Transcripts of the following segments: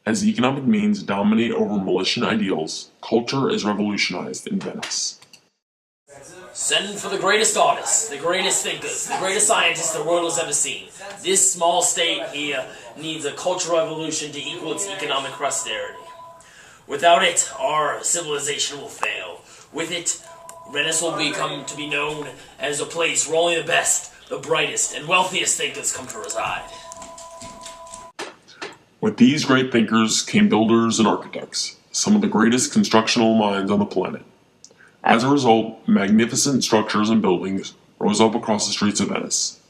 As economic means dominate over Milesian ideals, culture is revolutionized in Venice. Send for the greatest artists, the greatest thinkers, the greatest scientists the world has ever seen. This small state here needs a cultural revolution to equal its economic prosperity. Without it, our civilization will fail. With it, Venice will become to be known as a place where only the best, the brightest, and wealthiest thinkers come to reside. With these great thinkers came builders and architects, some of the greatest constructional minds on the planet. As a result, magnificent structures and buildings rose up across the streets of Venice,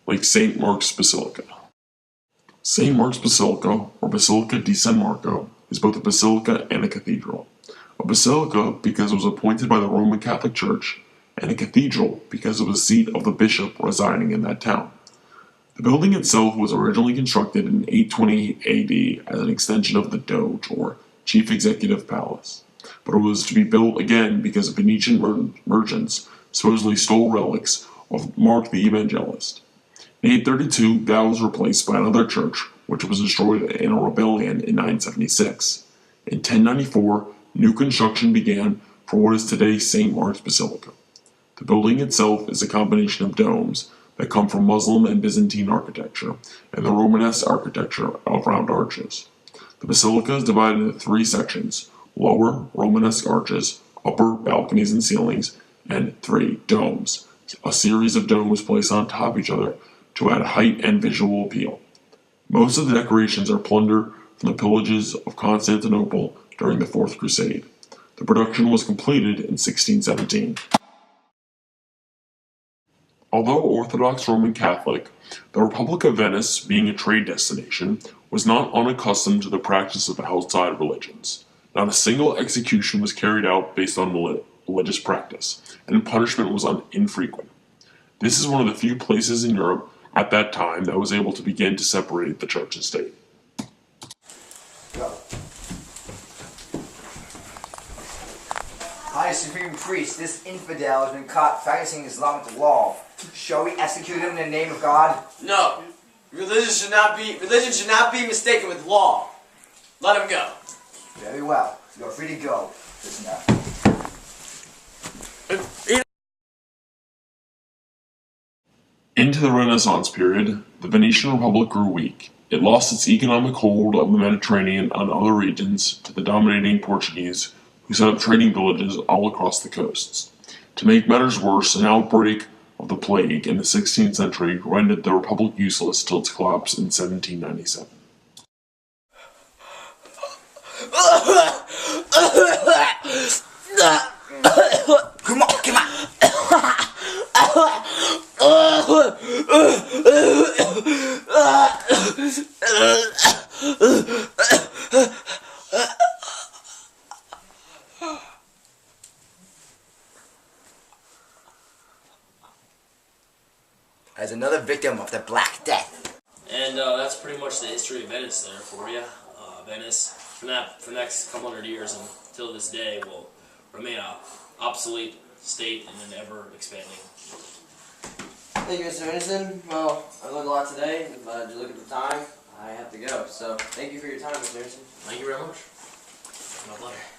like St. Mark's Basilica. St. Mark's Basilica, or Basilica di San Marco, is both a basilica and a cathedral. A basilica because it was appointed by the Roman Catholic Church, and a cathedral because it was the seat of the bishop residing in that town. The building itself was originally constructed in 828 AD as an extension of the Doge, or Chief Executive Palace, but it was to be built again because Venetian merchants supposedly stole relics of Mark the Evangelist. In 832, that was replaced by another church, which was destroyed in a rebellion in 976. In 1094, new construction began for what is today St. Mark's Basilica. The building itself is a combination of domes that come from Muslim and Byzantine architecture and the Romanesque architecture of round arches. The basilica is divided into three sections: lower Romanesque arches, upper balconies and ceilings, and three domes, a series of domes placed on top of each other to add height and visual appeal. Most of the decorations are plunder from the pillages of Constantinople during the Fourth Crusade. The production was completed in 1617. Although Orthodox Roman Catholic, the Republic of Venice, being a trade destination, was not unaccustomed to the practice of outside religions. Not a single execution was carried out based on religious practice, and punishment was infrequent. This is one of the few places in Europe at that time that was able to begin to separate the church and state. Go. High Supreme Priest, this infidel has been caught practicing Islamic law. Shall we execute him in the name of God? No. Religion should not be mistaken with law. Let him go. Very well. You are free to go. Prisoner. Into the Renaissance period, the Venetian Republic grew weak. It lost its economic hold of the Mediterranean and other regions to the dominating Portuguese, who set up trading villages all across the coasts. To make matters worse, an outbreak of the plague in the 16th century rendered the Republic useless till its collapse in 1797. Come on, come on! As another victim of the Black Death. And that's pretty much the history of Venice there for you. Venice, for the next couple hundred years until this day, will remain an obsolete state in an ever-expanding. Thank you, Mr. Henderson. Well, I learned a lot today, but to look at the time, I have to go. So, thank you for your time, Mr. Henderson. Thank you very much. My pleasure.